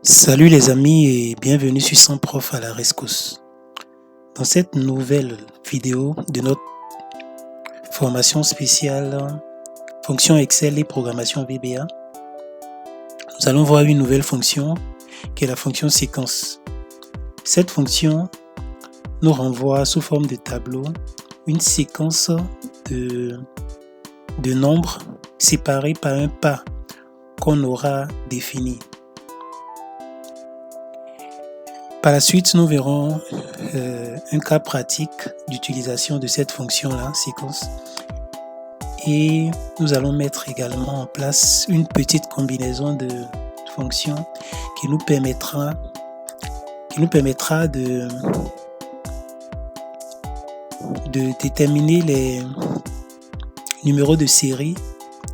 Salut les amis et bienvenue sur 100 Prof à la rescousse. Dans cette nouvelle vidéo de notre formation spéciale fonction Excel et programmation VBA, nous allons voir une nouvelle fonction qui est la fonction séquence. Cette fonction nous renvoie sous forme de tableau une séquence de nombres séparés par un pas qu'on aura défini. Par la suite, nous verrons un cas pratique d'utilisation de cette fonction-là, séquence. Et nous allons mettre également en place une petite combinaison de fonctions qui nous permettra de déterminer les numéros de série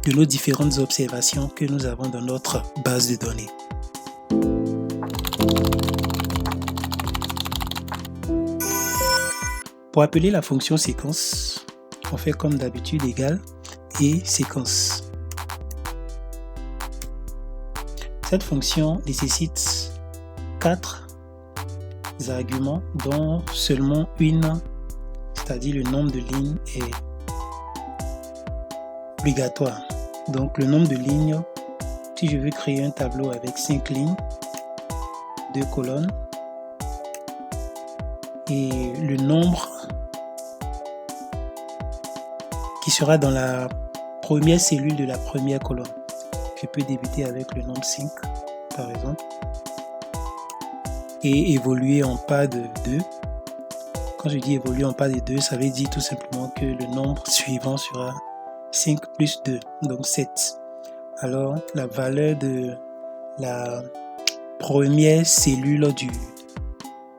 de nos différentes observations que nous avons dans notre base de données. Pour appeler la fonction séquence, on fait comme d'habitude égal et séquence. Cette fonction nécessite 4 arguments dont seulement une, c'est-à-dire le nombre de lignes, est obligatoire. Donc le nombre de lignes, si je veux créer un tableau avec 5 lignes, 2 colonnes, et le nombre qui sera dans la première cellule de la première colonne. Je peux débuter avec le nombre 5 par exemple et évoluer en pas de 2. Quand je dis évoluer en pas de 2, ça veut dire tout simplement que le nombre suivant sera 5 plus 2, donc 7. Alors la valeur de la première cellule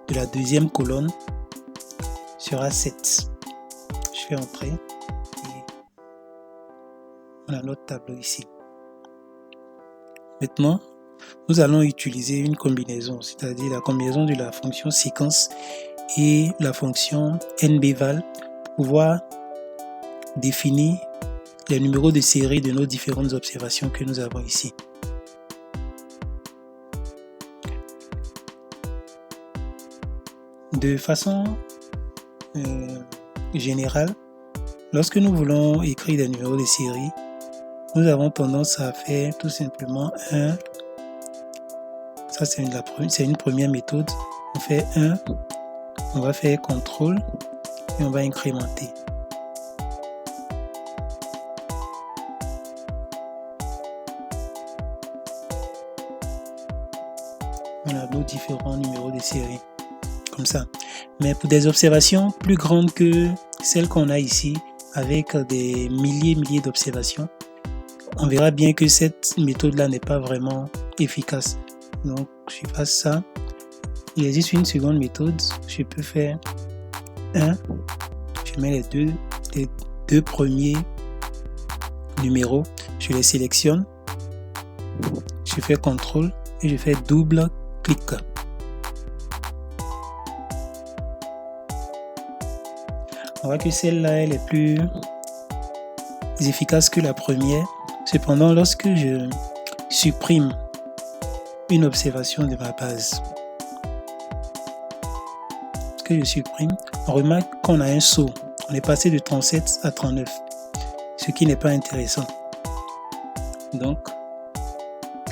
de la deuxième colonne sera 7. Je fais entrer et on a notre tableau ici. Maintenant, nous allons utiliser une combinaison, c'est-à-dire la combinaison de la fonction séquence et la fonction nbval pour pouvoir définir les numéros de série de nos différentes observations que nous avons ici. De façon générale, lorsque nous voulons écrire des numéros de série, nous avons tendance à faire tout simplement 1. Ça, c'est une première méthode. On fait 1, on va faire CTRL et on va incrémenter. On a nos différents numéros de série. Comme ça. Mais pour des observations plus grandes que celles qu'on a ici, avec des milliers d'observations, on verra bien que cette méthode-là n'est pas vraiment efficace. Donc, je fasse ça. Il existe une seconde méthode. Je peux faire 1. Je mets les deux premiers numéros. Je les sélectionne. Je fais CTRL et je fais double clic. On voit que celle-là, elle est plus efficace que la première. Cependant, lorsque je supprime une observation de ma base, on remarque qu'on a un saut. On est passé de 37 à 39, ce qui n'est pas intéressant. Donc,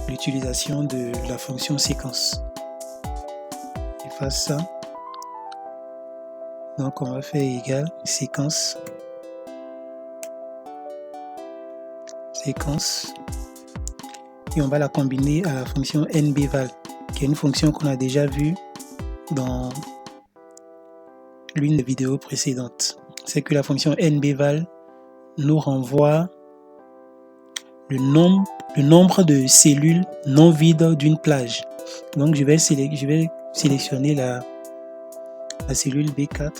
l'utilisation de la fonction séquence. Je fasse ça. Donc on va faire égal séquence et on va la combiner à la fonction nbval qui est une fonction qu'on a déjà vue dans l'une des vidéos précédentes. C'est que la fonction nbval nous renvoie le nombre de cellules non vides d'une plage. Donc je vais sélectionner la cellule B4.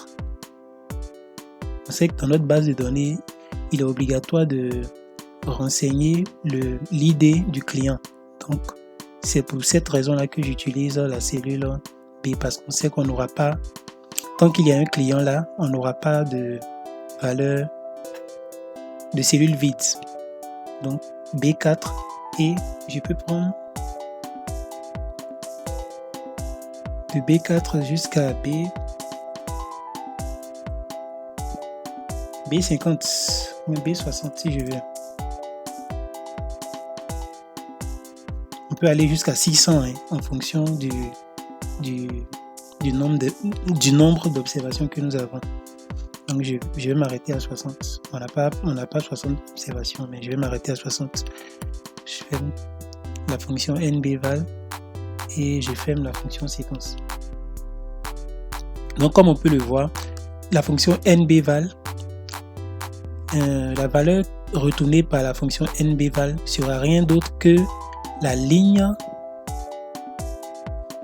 On sait que dans notre base de données, il est obligatoire de renseigner l'ID du client. Donc, c'est pour cette raison-là que j'utilise la cellule B, parce qu'on sait qu'on n'aura pas, tant qu'il y a un client là, on n'aura pas de valeur de cellule vide. Donc, B4, et je peux prendre de B4 jusqu'à B50, ou B60 si je veux. On peut aller jusqu'à 600 hein, en fonction du nombre d'observations que nous avons. Donc je vais m'arrêter à 60. On n'a pas 60 observations, mais je vais m'arrêter à 60. Je ferme la fonction nbval et je ferme la fonction séquence. Donc comme on peut le voir, la fonction nbval, la valeur retournée par la fonction nbval sera rien d'autre que la ligne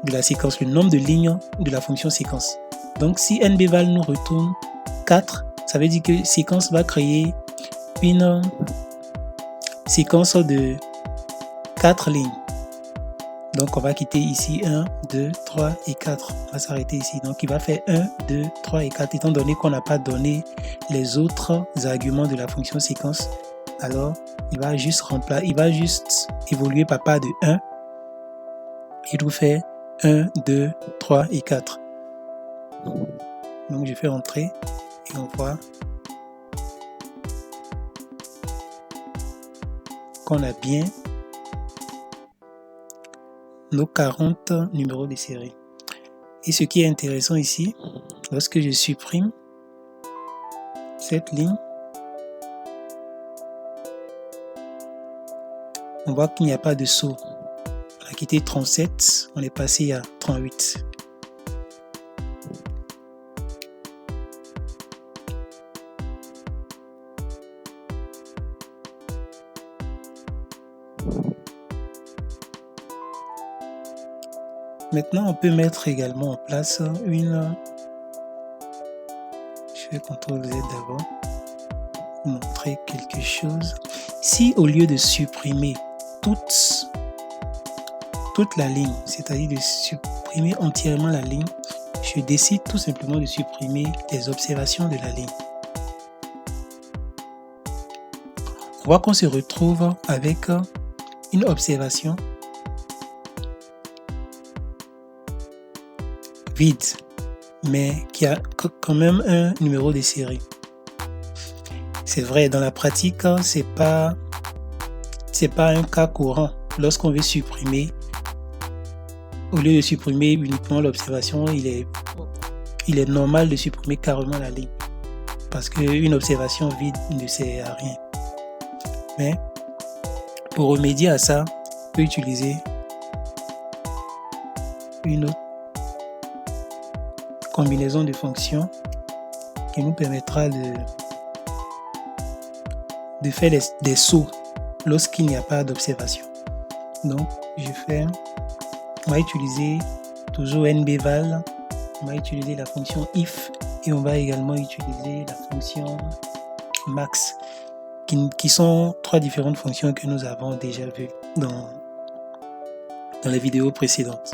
de la séquence, le nombre de lignes de la fonction séquence. Donc si nbval nous retourne 4, ça veut dire que séquence va créer une séquence de 4 lignes. Donc on va quitter ici 1, 2, 3 et 4. On va s'arrêter ici. Donc il va faire 1, 2, 3 et 4. Étant donné qu'on n'a pas donné les autres arguments de la fonction séquence, alors il va juste évoluer par part de 1 et tout faire 1, 2, 3 et 4. Donc je fais entrer et on voit qu'on a bien nos 40 numéros de série. Et ce qui est intéressant ici, lorsque je supprime cette ligne, on voit qu'il n'y a pas de saut. On a quitté 37, on est passé à 38. Maintenant, on peut mettre également en place une... Je vais CTRL Z d'abord pour montrer quelque chose. Si au lieu de supprimer toute la ligne, c'est-à-dire de supprimer entièrement la ligne, je décide tout simplement de supprimer les observations de la ligne. On voit qu'on se retrouve avec une observation vide, mais qui a quand même un numéro de série. C'est vrai, dans la pratique, c'est pas un cas courant. Lorsqu'on veut supprimer, au lieu de supprimer uniquement l'observation, il est normal de supprimer carrément la ligne, parce qu'une observation vide ne sert à rien. Mais pour remédier à ça, on peut utiliser une autre combinaison de fonctions qui nous permettra de faire des sauts lorsqu'il n'y a pas d'observation. Donc on va utiliser toujours nbval, on va utiliser la fonction if et on va également utiliser la fonction max, qui sont trois différentes fonctions que nous avons déjà vues dans les vidéos précédentes.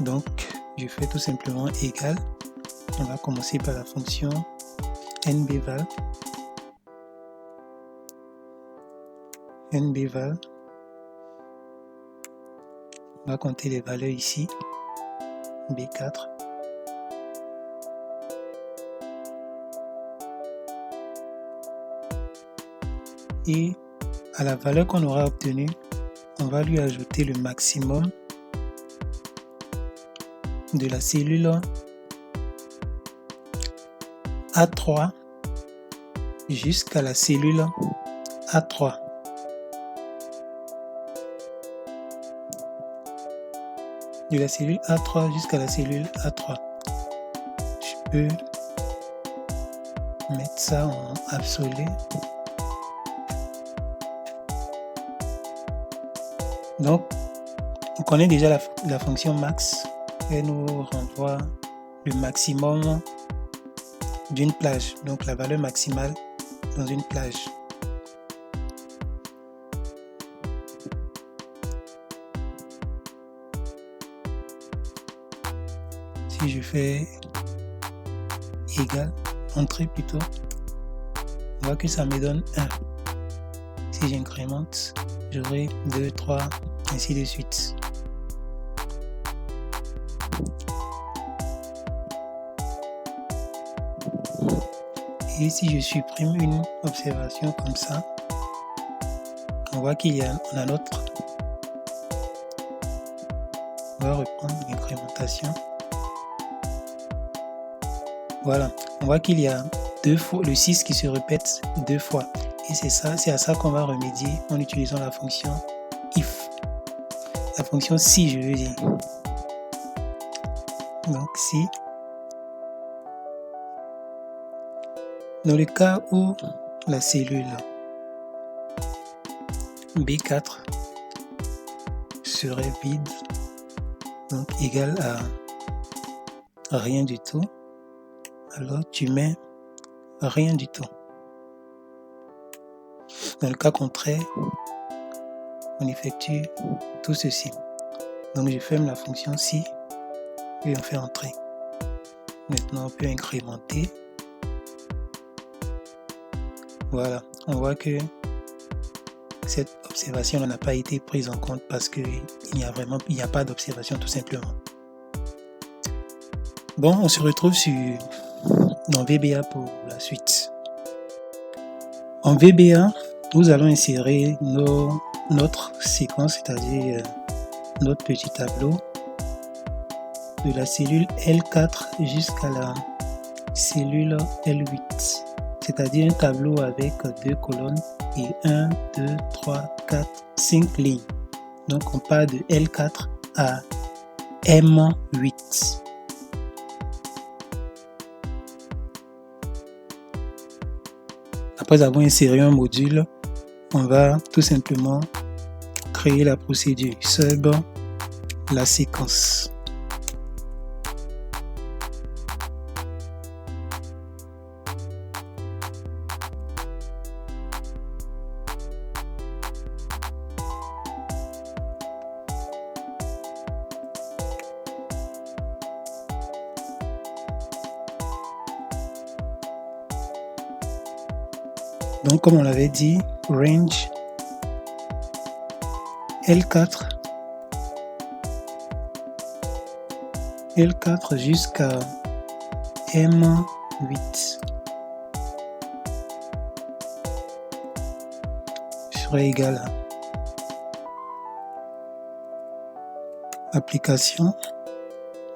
Donc je fais tout simplement égal. On va commencer par la fonction nbval. On va compter les valeurs ici. B4. Et à la valeur qu'on aura obtenue, on va lui ajouter le maximum de la cellule A3 jusqu'à la cellule A3. De la cellule A3 jusqu'à la cellule A3. Je peux mettre ça en absolu. Donc, on connaît déjà la fonction max. Elle nous renvoie le maximum d'une plage, donc la valeur maximale dans une plage. Si je fais égal, entrée plutôt, on voit que ça me donne 1. Si j'incrémente, j'aurai 2, 3, ainsi de suite. Et si je supprime une observation comme ça, on voit qu'il y a, on a notre. On va reprendre l'incrémentation. Voilà, on voit qu'il y a deux fois le 6 qui se répète deux fois. Et c'est à ça qu'on va remédier en utilisant la fonction if. La fonction si, je veux dire. Donc si. Dans le cas où la cellule B4 serait vide, donc égale à rien du tout, alors tu mets rien du tout. Dans le cas contraire, on effectue tout ceci. Donc je ferme la fonction si et on fait entrer. Maintenant on peut incrémenter. Voilà, on voit que cette observation n'a pas été prise en compte parce qu'il n'y a pas d'observation tout simplement. Bon, on se retrouve dans VBA pour la suite. En VBA, nous allons insérer notre séquence, c'est-à-dire notre petit tableau de la cellule L4 jusqu'à la cellule L8. C'est-à-dire un tableau avec 2 colonnes et 1, 2, 3, 4, 5 lignes. Donc on part de L4 à M8. Après avoir inséré un module, on va tout simplement créer la procédure sub la séquence. Donc comme on l'avait dit, range L4 jusqu'à M8 serait égal à application.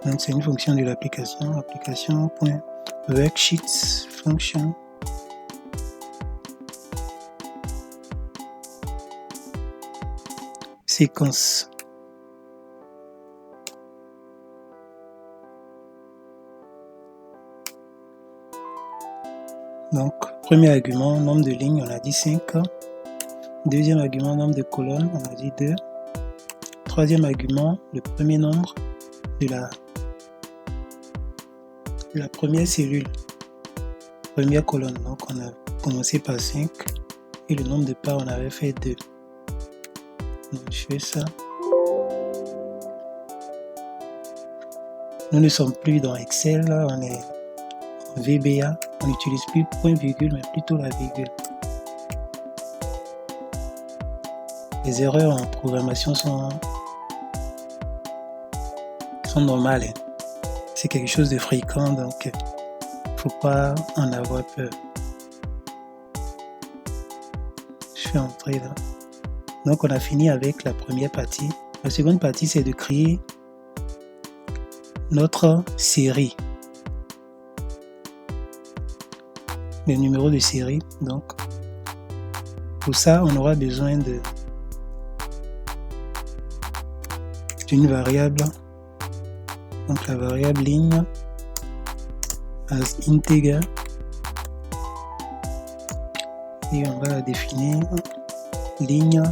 Donc c'est une fonction de l'application, application.worksheets function séquence. Donc, premier argument, nombre de lignes, on a dit 5. Deuxième argument, nombre de colonnes, on a dit 2. Troisième argument, le premier nombre de la première cellule, première colonne. Donc, on a commencé par 5 et le nombre de pas, on avait fait 2. Donc, je fais ça. Nous ne sommes plus dans Excel, là, on est en VBA. On n'utilise plus point virgule, mais plutôt la virgule. Les erreurs en programmation sont normales. C'est quelque chose de fréquent, donc il ne faut pas en avoir peur. Je fais entrer là. Donc on a fini avec la première partie. La seconde partie, c'est de créer notre série. Le numéro de série. Donc pour ça, on aura besoin d'une variable. Donc la variable ligne as integer et on va la définir ligne.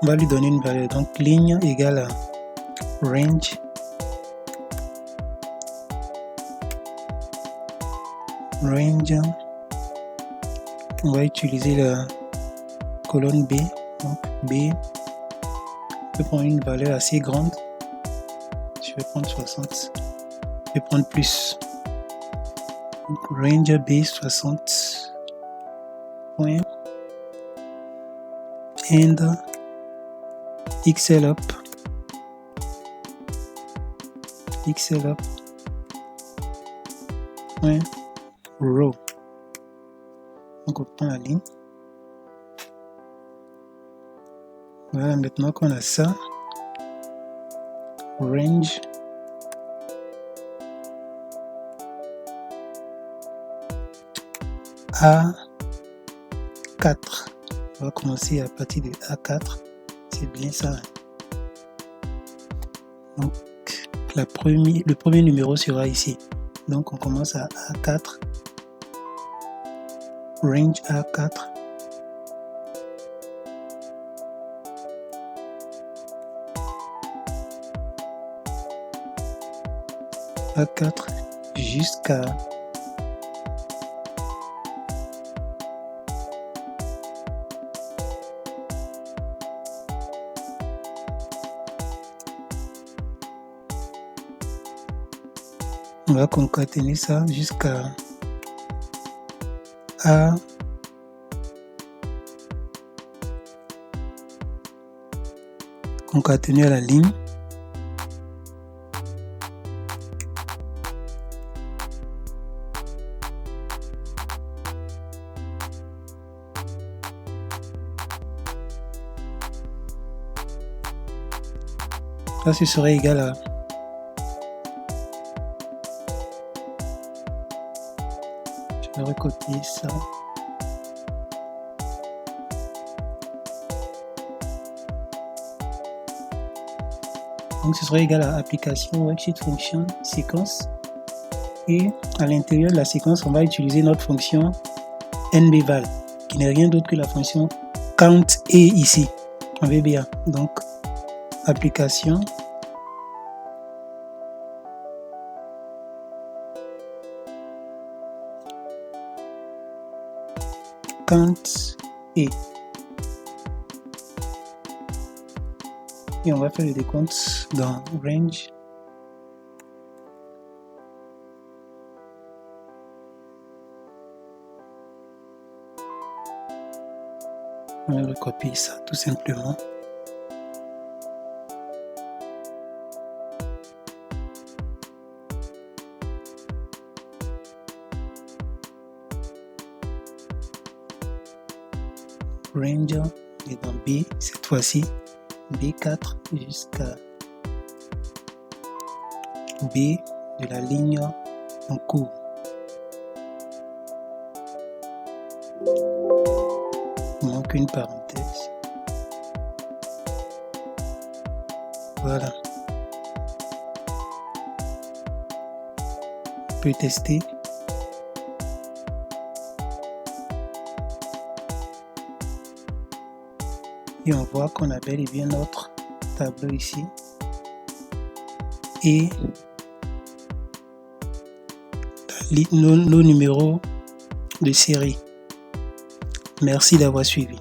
On va lui donner une valeur, donc ligne égale à range on va utiliser la colonne B, donc B je vais prendre une valeur assez grande, je vais prendre 60, je vais prendre plus, donc range B 60 point and XL up .row. Donc on prend la ligne. Voilà, maintenant qu'on a ça, range A4. On va commencer à partir de A4. C'est bien ça. Donc le premier numéro sera ici. Donc on commence à A4. Range A4. A4 jusqu'à on va concaténer ça jusqu'à A concaténer à la ligne. Là, ce serait égal à je vais recopier ça. Donc ce serait égal à application worksheet fonction séquence, et à l'intérieur de la séquence on va utiliser notre fonction nbval qui n'est rien d'autre que la fonction count et ici en VBA. Donc application count et on va faire le décompte dans range. On va recopier ça tout simplement. Range est dans B cette fois-ci. B4 jusqu'à B de la ligne en cours. Il manque une parenthèse. Voilà. On peut tester. Et on voit qu'on a bel et bien notre tableau ici. Et nos numéros de série. Merci d'avoir suivi.